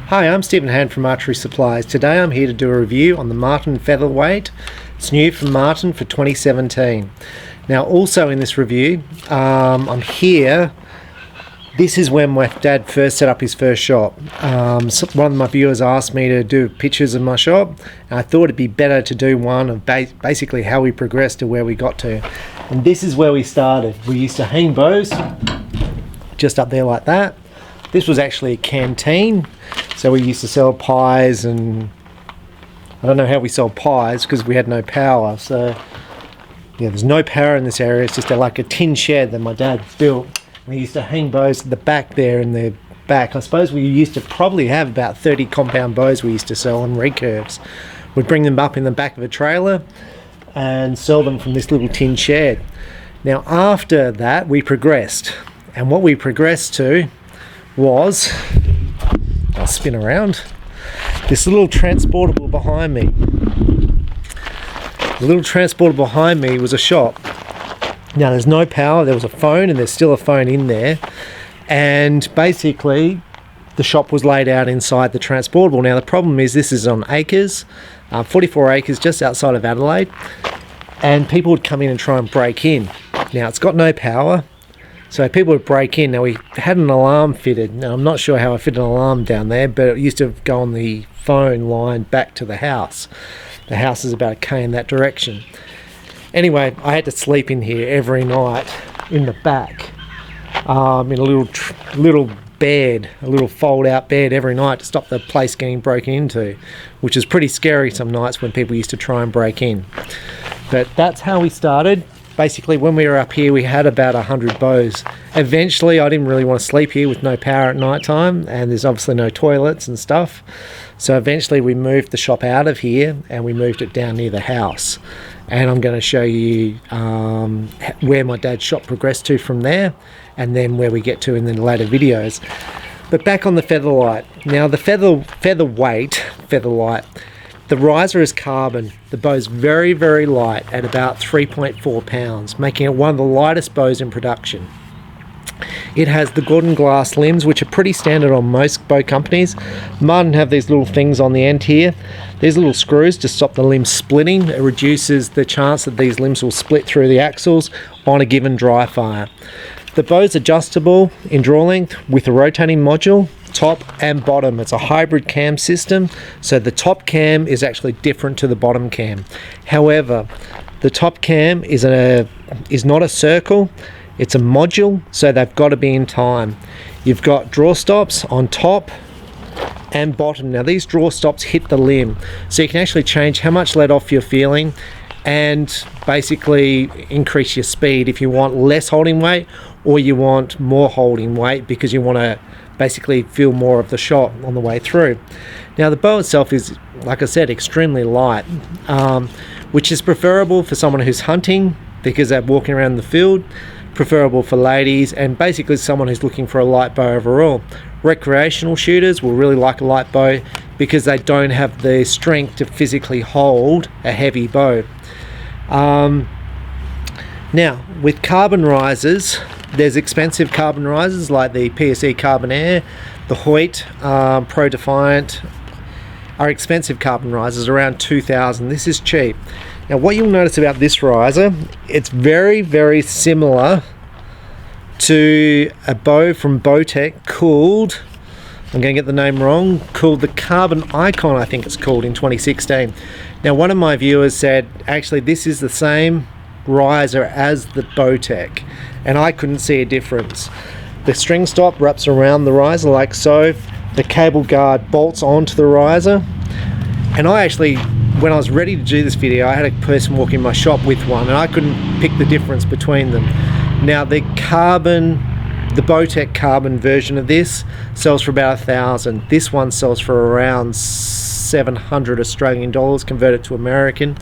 Hi, I'm Stephen Hann from Archery Supplies. Today I'm here to do a review on the Martin Featherweight. It's new from Martin for 2017. Now also in this review, I'm here. This is when my dad first set up his first shop. One of my viewers asked me to do pictures of my shop, and I thought it'd be better to do one of basically how we progressed to where we got to. And this is where we started. We used to hang bows just up there like that. This was actually a canteen, so we used to sell pies, and I don't know how we sold pies because we had no power. So yeah, there's no power in this area. It's just like a tin shed that my dad built. We used to hang bows at the back there in the back. I suppose we used to probably have about 30 compound bows we used to sell on recurves. We'd bring them up in the back of a trailer and sell them from this little tin shed. Now after that we progressed, and what we progressed to was, I'll spin around, this little transportable behind me. The little transportable behind me was a shop. Now there's no power, there was a phone, and there's still a phone in there, and basically the shop was laid out inside the transportable. Now the problem is this is on acres, 44 acres just outside of Adelaide, and people would come in and try and break in. Now it's got no power, so people would break in. Now we had an alarm fitted. Now I'm not sure how I fit an alarm down there, but it used to go on the phone line back to the house. The house is about a K in that direction. Anyway, I had to sleep in here every night in the back, in a little bed, a little fold-out bed every night to stop the place getting broken into, which is pretty scary some nights when people used to try and break in. But that's how we started. Basically, when we were up here, we had about 100 bows. Eventually, I didn't really want to sleep here with no power at night time, and there's obviously no toilets and stuff. So eventually, we moved the shop out of here, and we moved it down near the house. And I'm going to show you where my dad's shop progressed to from there, and then where we get to in the later videos. But back on the Featherlight. Now, the Featherweight, the riser is carbon. The bow's very, very light at about 3.4 pounds, making it one of the lightest bows in production. It has the Gordon glass limbs, which are pretty standard on most bow companies. Martin have these little things on the end here. These little screws to stop the limbs splitting. It reduces the chance that these limbs will split through the axles on a given dry fire. The bow's adjustable in draw length with a rotating module, top and bottom. It's a hybrid cam system, so the top cam is actually different to the bottom cam. However, the top cam is not a circle, it's a module, so they've got to be in time. You've got draw stops on top and bottom. Now these draw stops hit the limb, so you can actually change how much let off you're feeling and basically increase your speed if you want less holding weight or you want more holding weight because you want to basically feel more of the shot on the way through. Now the bow itself is, like I said, extremely light, which is preferable for someone who's hunting because they're walking around the field, preferable for ladies, and basically someone who's looking for a light bow overall. Recreational shooters will really like a light bow because they don't have the strength to physically hold a heavy bow. Now with carbon risers, there's expensive carbon risers like the PSE Carbon Air, the Hoyt Pro Defiant are expensive carbon risers, around 2,000. This is cheap. Now what you'll notice about this riser, it's very, very similar to a bow from Bowtech called, I'm going to get the name wrong, called the Carbon Icon, I think it's called, in 2016. Now one of my viewers said, actually this is the same riser as the Bowtech, and I couldn't see a difference. The string stop wraps around the riser like so, the cable guard bolts onto the riser, and I actually, when I was ready to do this video, I had a person walk in my shop with one and I couldn't pick the difference between them. Now the Bowtech carbon version of this sells for about 1,000. This one sells for around 700 Australian dollars converted to American.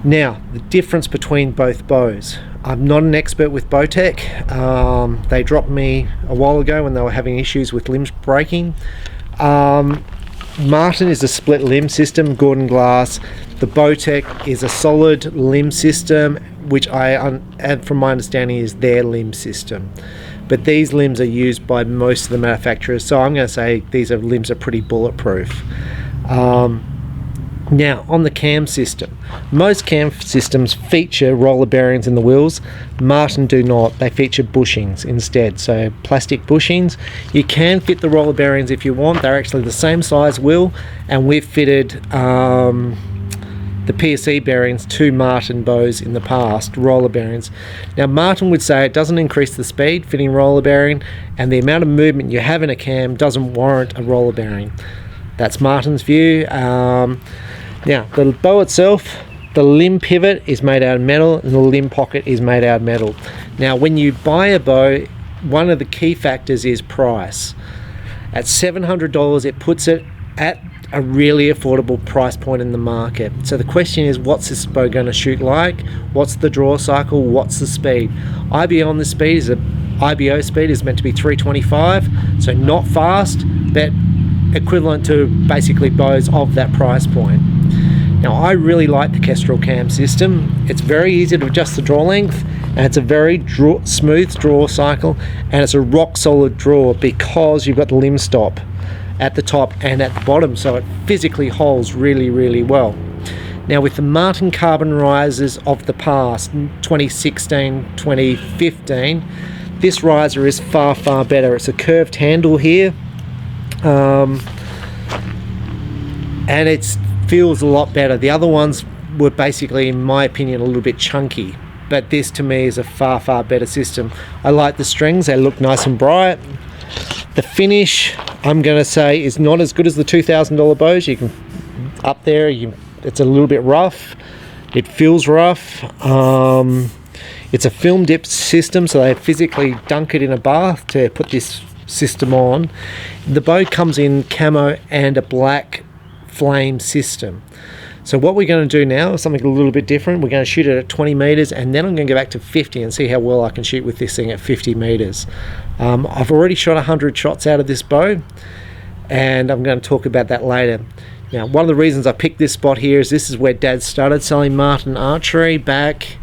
Now the difference between both bows. I'm not an expert with Bowtech. They dropped me a while ago when they were having issues with limbs breaking. Martin is a split limb system, Gordon glass. The Bowtech is a solid limb system, which from my understanding is their limb system. but these limbs are used by most of the manufacturers, so I'm going to say these limbs are pretty bulletproof. Now, on the cam system, most cam systems feature roller bearings in the wheels. Martin do not. They feature bushings instead, so plastic bushings. You can fit the roller bearings if you want. They're actually the same size wheel, and we've fitted the PSE bearings to Martin bows in the past, roller bearings. Now, Martin would say it doesn't increase the speed fitting roller bearing, and the amount of movement you have in a cam doesn't warrant a roller bearing. That's Martin's view. Now, the bow itself, the limb pivot is made out of metal and the limb pocket is made out of metal. Now, when you buy a bow, one of the key factors is price. At $700, it puts it at a really affordable price point in the market. So the question is, what's this bow going to shoot like? What's the draw cycle? What's the speed? IBO on the speed is IBO speed is meant to be 325, so not fast, but equivalent to basically bows of that price point. Now, I really like the Kestrel cam system. It's very easy to adjust the draw length, and it's a very smooth draw cycle, and it's a rock solid draw because you've got the limb stop at the top and at the bottom, so it physically holds really, really well. Now, with the Martin carbon risers of the past, 2016, 2015, this riser is far, far better. It's a curved handle here, and it feels a lot better. The other ones were basically, in my opinion, a little bit chunky, but this to me is a far, far better system. I like the strings, they look nice and bright. The finish, I'm going to say, is not as good as the $2,000 bows. You can up there, it's a little bit rough. It feels rough. It's a film dip system, so they physically dunk it in a bath to put this system on. The bow comes in camo and a black flame system. So what we're going to do now is something a little bit different. We're going to shoot it at 20 meters, and then I'm going to go back to 50 and see how well I can shoot with this thing at 50 meters. I've already shot 100 shots out of this bow, and I'm going to talk about that later. Now, one of the reasons I picked this spot here is this is where Dad started selling Martin archery back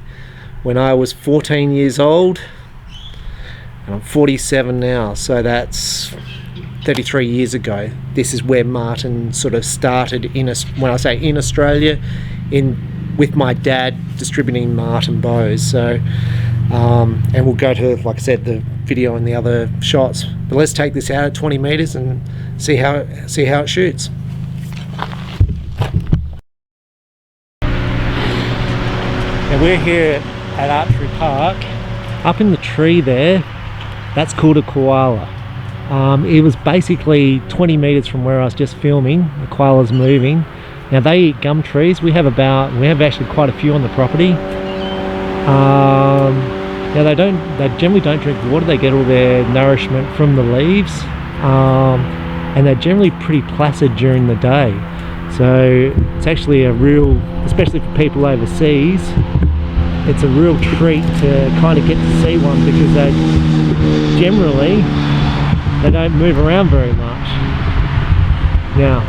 when I was 14 years old, and I'm 47 now, so that's 33 years ago. This is where Martin sort of started when I say in Australia, with my dad distributing Martin bows. So and we'll go to, like I said, the video and the other shots, but let's take this out at 20 meters and see how it shoots. And we're here at Archery Park. Up in the tree there, that's called a koala. It was basically 20 meters from where I was just filming. The koala's moving. Now, they eat gum trees. We have actually quite a few on the property. Now, they generally don't drink water. They get all their nourishment from the leaves, and they're generally pretty placid during the day. So it's actually especially for people overseas, it's a real treat to kind of get to see one, because they don't move around very much. Now,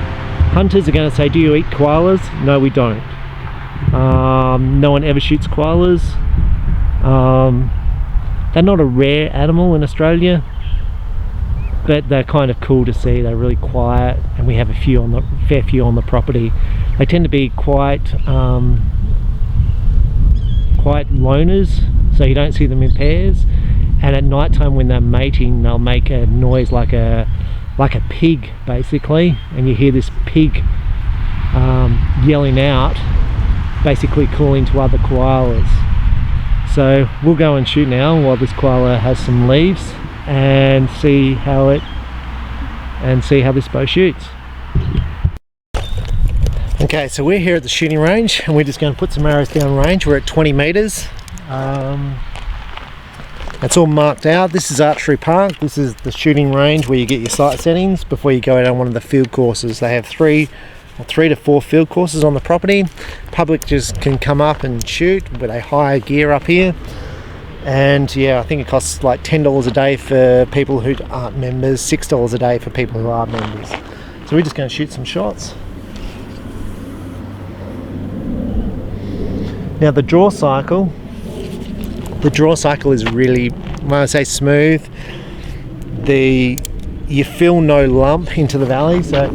hunters are going to say, do you eat koalas? No, we don't. No one ever shoots koalas. They're not a rare animal in Australia, but they're kind of cool to see. They're really quiet, and we have a fair few on the property. They tend to be quite loners, so you don't see them in pairs. And at night time, when they're mating, they'll make a noise like a pig, basically, and you hear this pig yelling out, basically calling to other koalas. So we'll go and shoot now while this koala has some leaves, and see how this bow shoots. Okay, so we're here at the shooting range, and we're just going to put some arrows down range. We're at 20 meters. It's all marked out. This is Archery Park. This is the shooting range where you get your sight settings before you go out on one of the field courses. They have three to four field courses on the property. Public just can come up and shoot, but they hire gear up here. And yeah, I think it costs like $10 a day for people who aren't members, $6 a day for people who are members. So we're just going to shoot some shots. Now, the draw cycle is really, When I say smooth, you feel no lump into the valley, so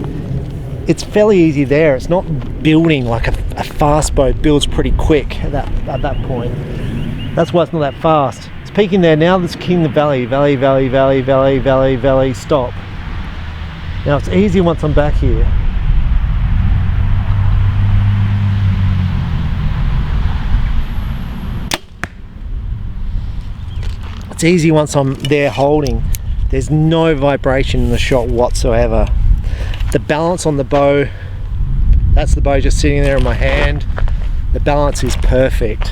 it's fairly easy there. It's not building like a fast bow builds pretty quick at that point. That's why it's not that fast. It's peaking there now. It's kicking the valley, stop. Now it's easy once I'm back here. It's easy once I'm there holding. There's no vibration in the shot whatsoever. The balance on the bow, that's the bow just sitting there in my hand. The balance is perfect.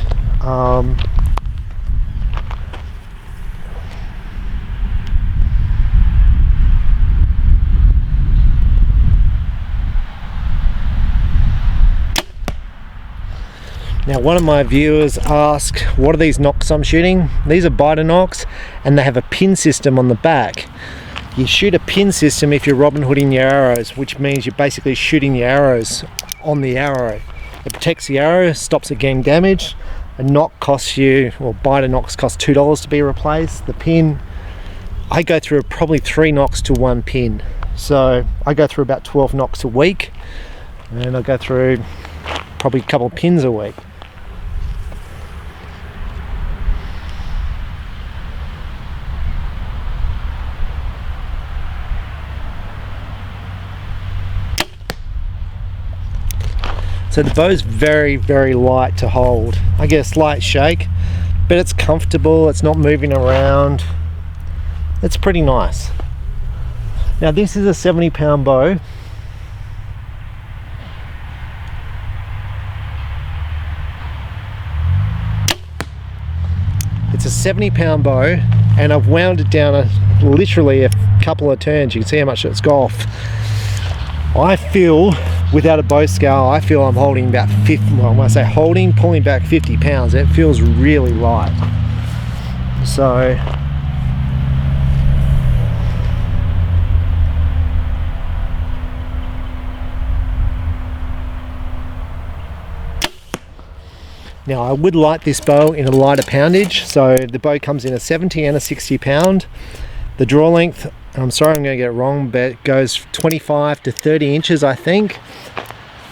Now, one of my viewers asked, what are these nocks I'm shooting? These are biter nocks, and they have a pin system on the back. You shoot a pin system if you're Robin Hooding your arrows, which means you're basically shooting your arrows on the arrow. It protects the arrow, stops it getting damaged. A knock costs you, or biter nocks cost $2 to be replaced. The pin, I go through probably 3 knocks to 1 pin. So I go through about 12 knocks a week, and I go through probably a couple of pins a week. So the bow's very, very light to hold. I get a slight shake, but it's comfortable, it's not moving around. It's pretty nice. Now this is a 70-pound bow. It's a 70-pound bow, and I've wound it down literally a couple of turns. You can see how much it's got off. I feel, without a bow scale, I feel I'm holding about 50, well, when I say holding, pulling back 50 pounds, it feels really light. So, now I would like this bow in a lighter poundage, so the bow comes in a 70 and a 60 pound. The draw length, I'm sorry I'm going to get it wrong, but it goes 25 to 30 inches, I think.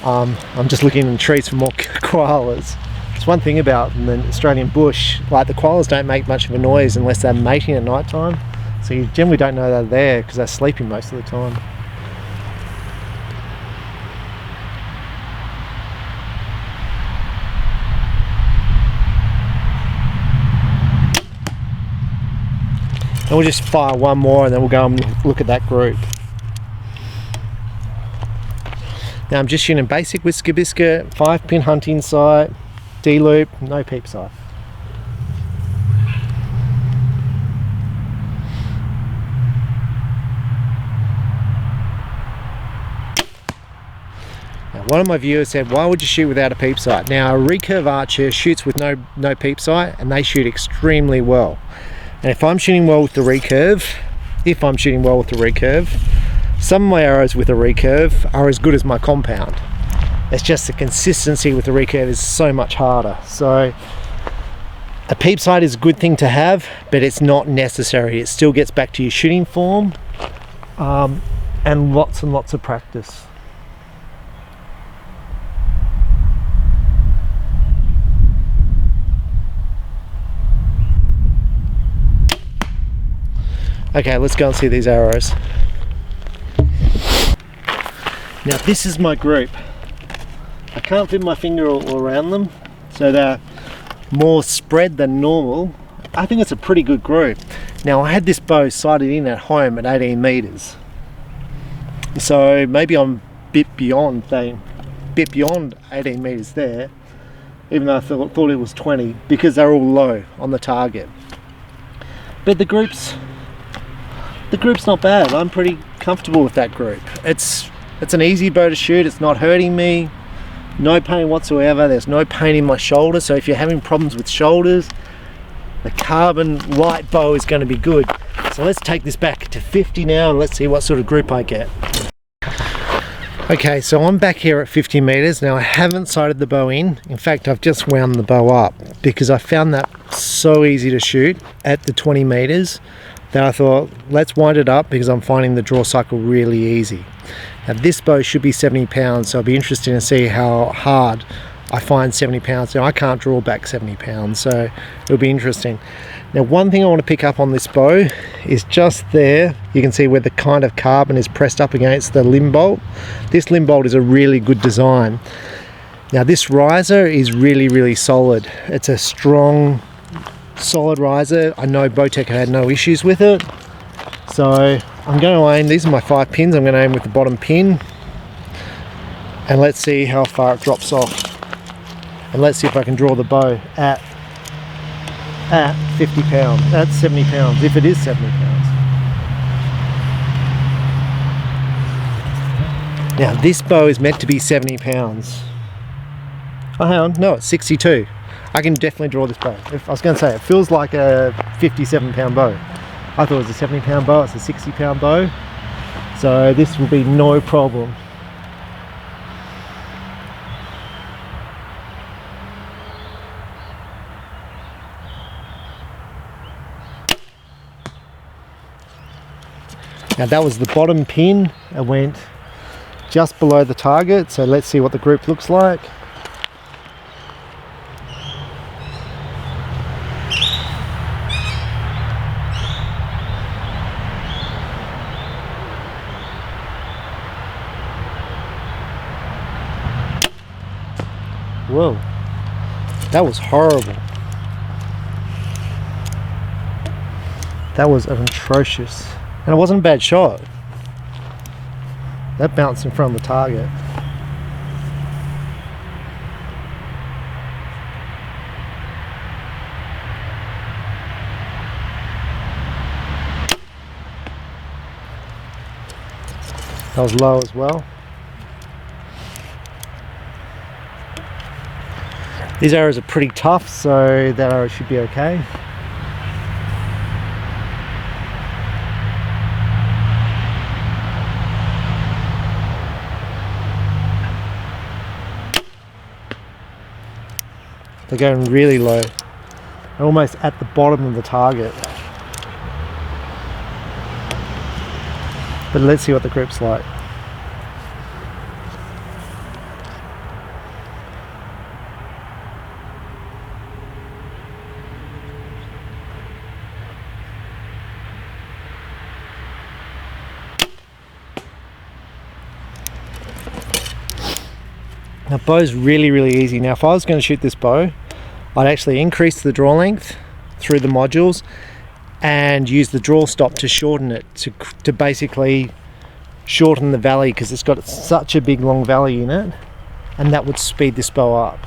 I'm just looking in the trees for more koalas. It's one thing about the Australian bush, like the koalas don't make much of a noise unless they're mating at night time. So you generally don't know they're there because they're sleeping most of the time. And we'll just fire one more and then we'll go and look at that group. Now I'm just shooting basic whisker biscuit, 5-pin hunting sight, D-loop, no peep sight. Now one of my viewers said, why would you shoot without a peep sight? Now a recurve archer shoots with no peep sight and they shoot extremely well. And if I'm shooting well with the recurve, some of my arrows with a recurve are as good as my compound. It's just the consistency with the recurve is so much harder. So a peep sight is a good thing to have, but it's not necessary. It still gets back to your shooting form, and lots of practice. Okay, let's go and see these arrows. Now this is my group. I can't fit my finger all around them, so they're more spread than normal. I think it's a pretty good group. Now I had this bow sighted in at home at 18 meters. So maybe I'm a bit beyond 18 meters there, even though I thought it was 20, because they're all low on the target. But the group's not bad. I'm pretty comfortable with that group. It's an easy bow to shoot. It's not hurting me. No pain whatsoever. There's no pain in my shoulder. So if you're having problems with shoulders, the carbon light bow is going to be good. So let's take this back to 50 now and let's see what sort of group I get. Okay, so I'm back here at 50 meters. Now I haven't sighted the bow in. In fact, I've just wound the bow up because I found that so easy to shoot at the 20 meters that I thought, let's wind it up because I'm finding the draw cycle really easy. Now this bow should be 70 pounds, so it'll be interesting to see how hard I find 70 pounds. Now I can't draw back 70 pounds, so it'll be interesting. Now one thing I want to pick up on this bow is just there, you can see where the kind of carbon is pressed up against the limb bolt. This limb bolt is a really good design. Now this riser is really solid. It's a strong, solid riser. I know Bowtech had no issues with it. So I'm going to aim, these are my 5 pins, I'm going to aim with the bottom pin. And let's see how far it drops off. And let's see if I can draw the bow at 50 pounds, at 70 pounds, if it is 70 pounds. Now this bow is meant to be 70 pounds. Oh, hang on, no, it's 62. I can definitely draw this bow. I was going to say, it feels like a 57 pound bow. I thought it was a 70 pound bow, it's a 60 pound bow. So this will be no problem. Now that was the bottom pin. It went just below the target, so let's see what the group looks like. Whoa, that was horrible. That was atrocious. And it wasn't a bad shot. That bounced in front of the target. That was low as well. These arrows are pretty tough, so that arrow should be okay. They're going really low. They're almost at the bottom of the target. But let's see what the group's like. Now bow's really easy. Now if I was going to shoot this bow, I'd actually increase the draw length through the modules and use the draw stop to shorten it, to basically shorten the valley, because it's got such a big long valley in it, and that would speed this bow up.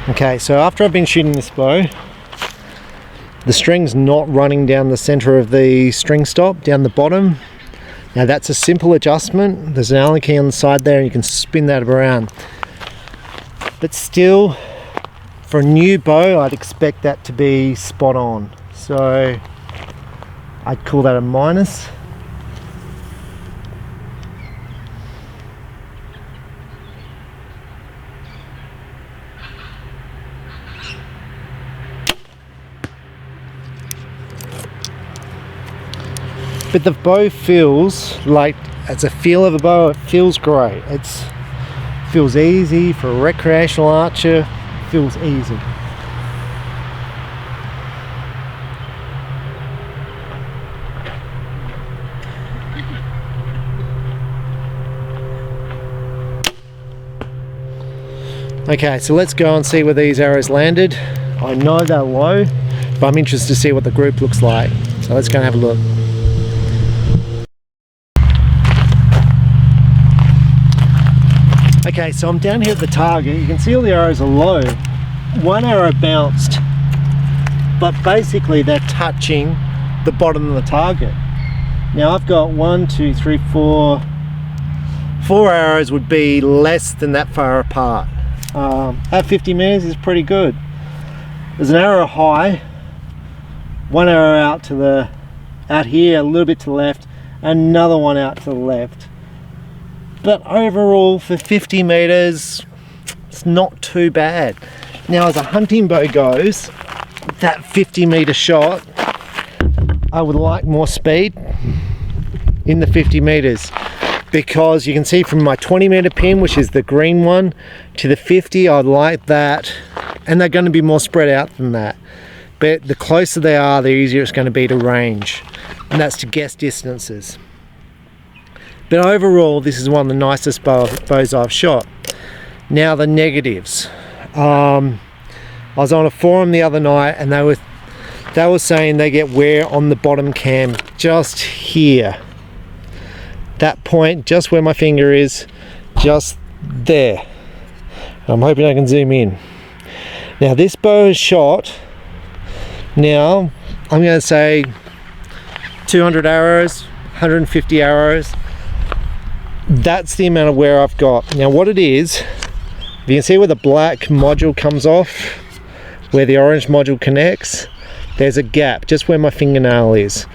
Okay, so after I've been shooting this bow, the string's not running down the center of the string stop, down the bottom. Now that's a simple adjustment. There's an Allen key on the side there and you can spin that around. But still, for a new bow, I'd expect that to be spot on. So I'd call that a minus. But the bow feels like, as a feel of a bow, it feels great. It feels easy for a recreational archer. It feels easy. Okay, so let's go and see where these arrows landed. I know they're low, but I'm interested to see what the group looks like. So let's go and have a look. Okay, so I'm down here at the target. You can see all the arrows are low. One arrow bounced, but basically they're touching the bottom of the target. Now I've got 1, 2, 3, 4, 4 arrows would be less than that far apart. At 50 meters is pretty good. There's an arrow high, one arrow out here, a little bit to the left, another one out to the left. But overall, for 50 meters, it's not too bad. Now, as a hunting bow goes, that 50 meter shot, I would like more speed in the 50 meters, because you can see from my 20 meter pin, which is the green one, to the 50, I'd like that, and they're going to be more spread out than that. But the closer they are, the easier it's going to be to range, and that's to guess distances. But overall, this is one of the nicest bows I've shot. Now the negatives. I was on a forum the other night, and they were saying they get wear on the bottom cam just here. That point, just where my finger is, just there. I'm hoping I can zoom in. Now this bow is shot, now I'm going to say 200 arrows, 150 arrows. That's the amount of wear I've got. Now what it is, if you can see where the black module comes off, where the orange module connects, there's a gap just where my fingernail is.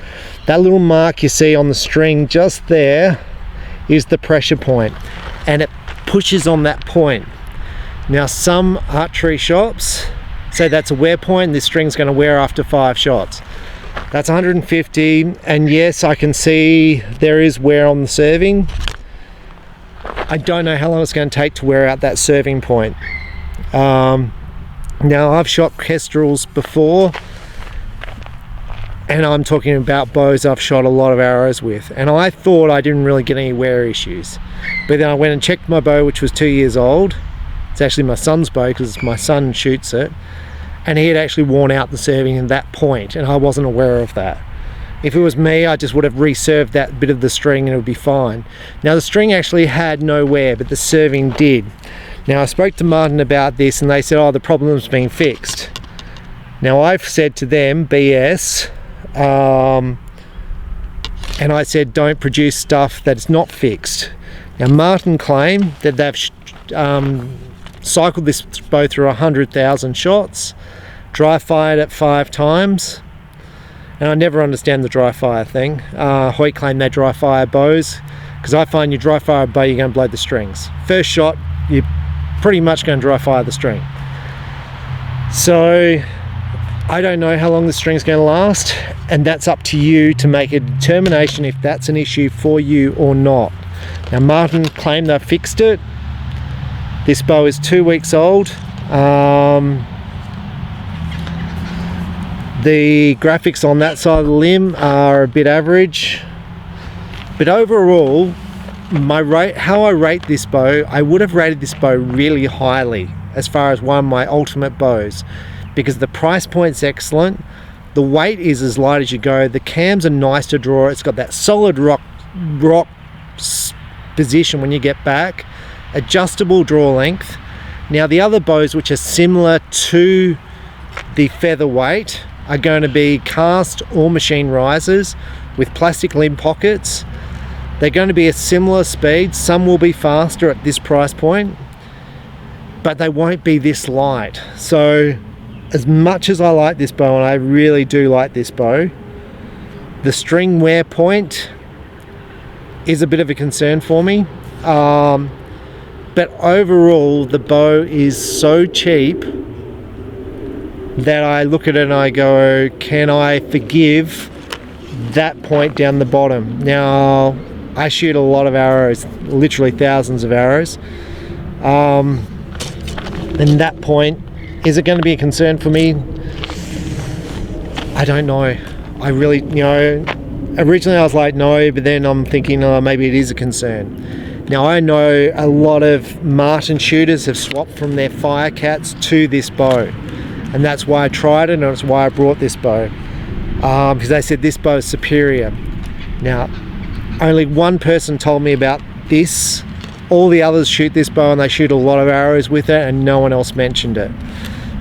That little mark you see on the string just there is the pressure point, and it pushes on that point. Now some archery shops say that's a wear point, this string's going to wear after 5 shots. That's 150, and yes, I can see there is wear on the serving. I don't know how long it's going to take to wear out that serving point. Now I've shot kestrels before, and I'm talking about bows I've shot a lot of arrows with, and I thought I didn't really get any wear issues. But then I went and checked my bow, which was 2 years old. It's actually my son's bow because my son shoots it, and he had actually worn out the serving at that point, and I wasn't aware of that. If it was me, I just would have reserved that bit of the string and it would be fine. Now the string actually had no wear, but the serving did. Now I spoke to Martin about this, and they said, oh, the problem's been fixed. Now I've said to them, BS, and I said, don't produce stuff that's not fixed. Now Martin claimed that they've cycled this bow through 100,000 shots, dry fired it 5 times, and I never understand the dry fire thing. Hoyt claimed they dry fire bows, because I find you dry fire a bow, you're going to blow the strings. First shot, you're pretty much going to dry fire the string. So I don't know how long the string's going to last, and that's up to you to make a determination if that's an issue for you or not. Now Martin claimed they've fixed it. This bow is 2 weeks old. The graphics on that side of the limb are a bit average, but overall, how I rate this bow, I would have rated this bow really highly as far as one of my ultimate bows, because the price point's excellent, the weight is as light as you go, the cams are nice to draw, it's got that solid rock position when you get back, adjustable draw length. Now the other bows which are similar to the Featherweight are going to be cast or machine risers with plastic limb pockets. They're going to be a similar speed, some will be faster at this price point, but they won't be this light. So as much as I like this bow, and I really do like this bow, the string wear point is a bit of a concern for me. But overall, the bow is so cheap that I look at it and I go, can I forgive that point down the bottom? Now, I shoot a lot of arrows, literally thousands of arrows. And that point, is it going to be a concern for me? I don't know. I really, originally I was like, no, but then I'm thinking, oh, maybe it is a concern. Now I know a lot of marten shooters have swapped from their Firecats to this bow, and that's why I tried it, and that's why I brought this bow, because they said this bow is superior. Now only one person told me about this, all the others shoot this bow and they shoot a lot of arrows with it, and no one else mentioned it.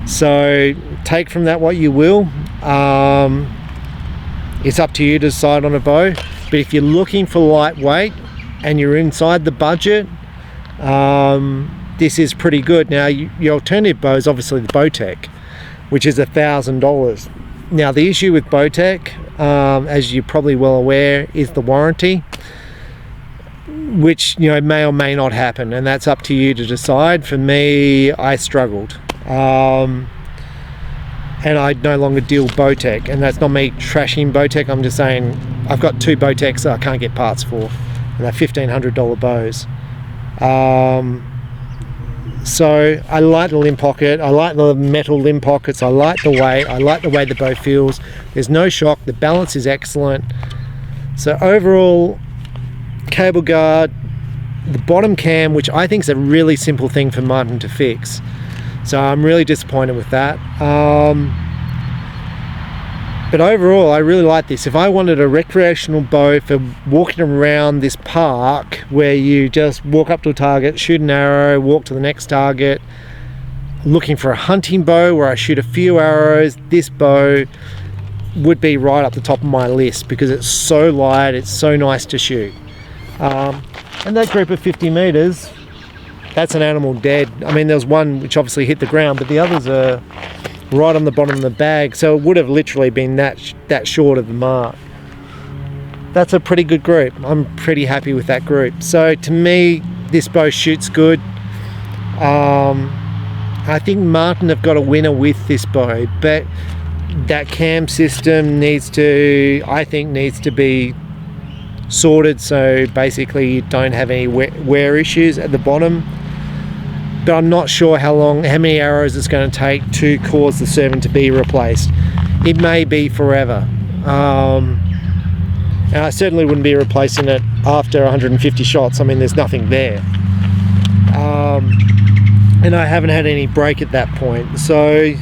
So take from that what you will. It's up to you to decide on a bow, but if you're looking for lightweight and you're inside the budget, this is pretty good. Now, your alternative bow is obviously the Bowtech, which is $1,000. Now, the issue with Bowtech, as you're probably well aware, is the warranty, which, you know, may or may not happen, and that's up to you to decide. For me, I struggled, and I no longer deal Bowtech, and that's not me trashing Bowtech. I'm just saying I've got 2 Bowtechs that I can't get parts for, and they're $1,500 bows. So I like the limb pocket, I like the metal limb pockets, I like the weight, I like the way the bow feels. There's no shock, the balance is excellent. So overall, cable guard, the bottom cam, which I think is a really simple thing for Martin to fix. So I'm really disappointed with that. But overall, I really like this. If I wanted a recreational bow for walking around this park where you just walk up to a target, shoot an arrow, walk to the next target, looking for a hunting bow where I shoot a few arrows, this bow would be right up the top of my list because it's so light, it's so nice to shoot. And that group of 50 meters, that's an animal dead. I mean, there was one which obviously hit the ground, but the others are right on the bottom of the bag, so it would have literally been that short of the mark. That's a pretty good group. I'm pretty happy with that group. So to me, this bow shoots good. I think Martin have got a winner with this bow, but that cam system needs to be sorted, so basically you don't have any wear issues at the bottom. But I'm not sure how many arrows it's going to take to cause the servant to be replaced. It may be forever. And I certainly wouldn't be replacing it after 150 shots. I mean, there's nothing there. And I haven't had any break at that point. So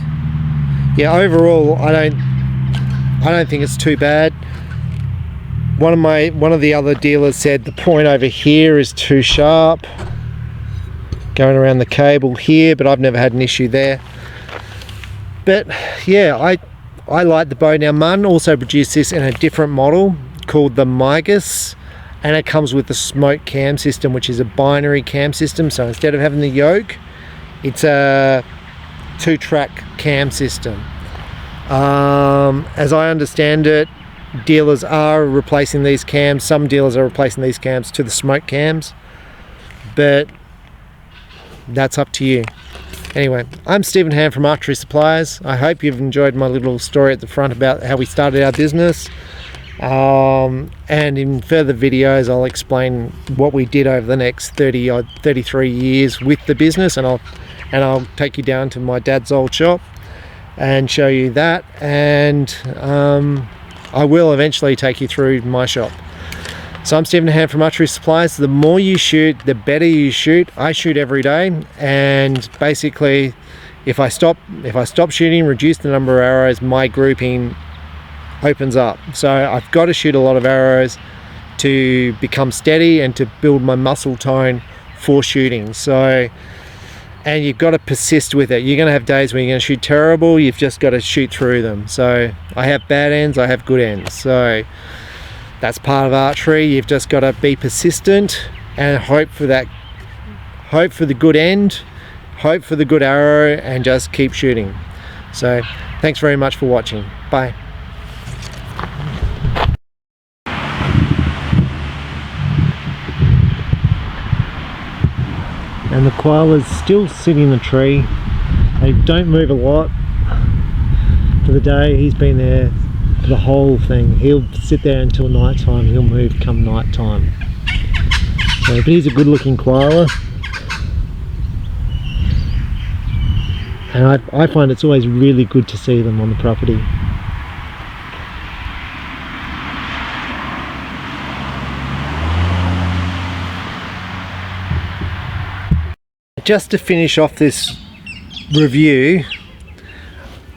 yeah, overall, I don't think it's too bad. One of the other dealers said the point over here is too sharp, going around the cable here, but I've never had an issue there. But yeah, I like the bow. Now, Martin also produced this in a different model called the Migas, and it comes with the smoke cam system, which is a binary cam system. So instead of having the yoke, it's a 2-track cam system. As I understand it, dealers are replacing these cams. Some dealers are replacing these cams to the smoke cams, but that's up to you. Anyway, I'm Stephen Hann from Archery Supplies. I hope you've enjoyed my little story at the front about how we started our business. And in further videos, I'll explain what we did over the next 33 years with the business, and I'll take you down to my dad's old shop and show you that. And I will eventually take you through my shop. So I'm Stephen Hann from Archery Supplies. The more you shoot, the better you shoot. I shoot every day, and basically if I stop shooting, reduce the number of arrows, my grouping opens up. So I've got to shoot a lot of arrows to become steady and to build my muscle tone for shooting. So, and you've got to persist with it. You're going to have days when you're going to shoot terrible. You've just got to shoot through them. So I have bad ends, I have good ends. So that's part of archery. You've just got to be persistent and hope for the good end, hope for the good arrow, and just keep shooting. So thanks very much for watching. Bye. And the koala's still sitting in the tree. They don't move a lot for the day. He's been there for the whole thing. He'll sit there until night time. He'll move come night time. So, but he's a good looking koala. And I find it's always really good to see them on the property. Just to finish off this review,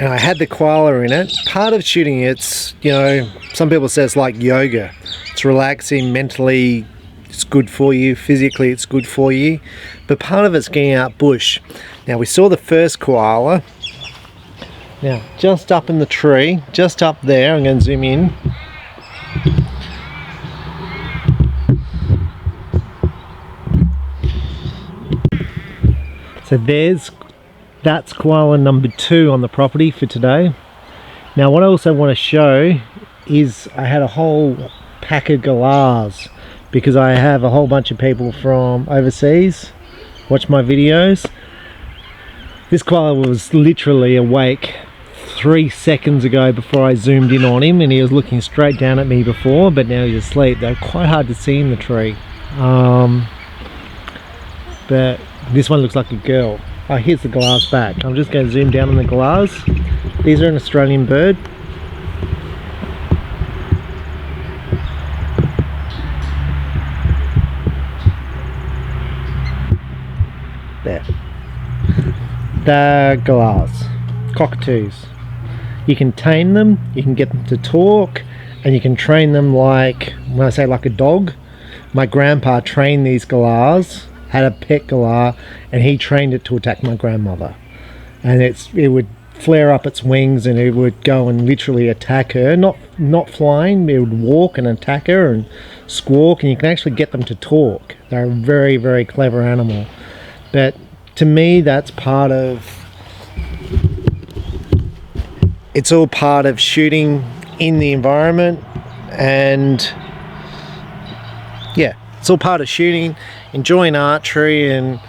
and I had the koala in it. Part of shooting, it's, you know, some people say it's like yoga. It's relaxing, mentally it's good for you, physically it's good for you, but part of it's getting out bush. Now we saw the first koala. Now just up in the tree, just up there, I'm going to zoom in. So that's koala number 2 on the property for today. Now what I also want to show is I had a whole pack of galahs, because I have a whole bunch of people from overseas watch my videos. This koala was literally awake 3 seconds ago before I zoomed in on him, and he was looking straight down at me before, but now he's asleep. They're quite hard to see in the tree. But this one looks like a girl. Oh, here's the glass back. I'm just going to zoom down on the glass. These are an Australian bird. There. They're glass. Cockatoos. You can tame them, you can get them to talk, and you can train them like, when I say like a dog, my grandpa trained these galahs, had a pet galah, and he trained it to attack my grandmother. And it would flare up its wings and it would go and literally attack her, not flying, it would walk and attack her and squawk, and you can actually get them to talk. They're a very, very clever animal. But to me, that's part of, it's all part of shooting in the environment, and yeah, it's all part of shooting, enjoying archery and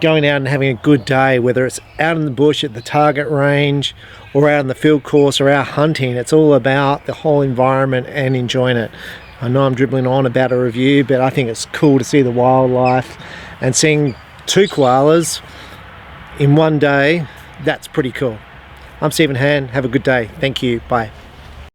going out and having a good day, whether it's out in the bush at the target range or out in the field course or out hunting. It's all about the whole environment and enjoying it. I know I'm dribbling on about a review, but I think it's cool to see the wildlife, and seeing 2 koalas in one day, that's pretty cool. I'm Stephen Hann. Have a good day. Thank you. Bye.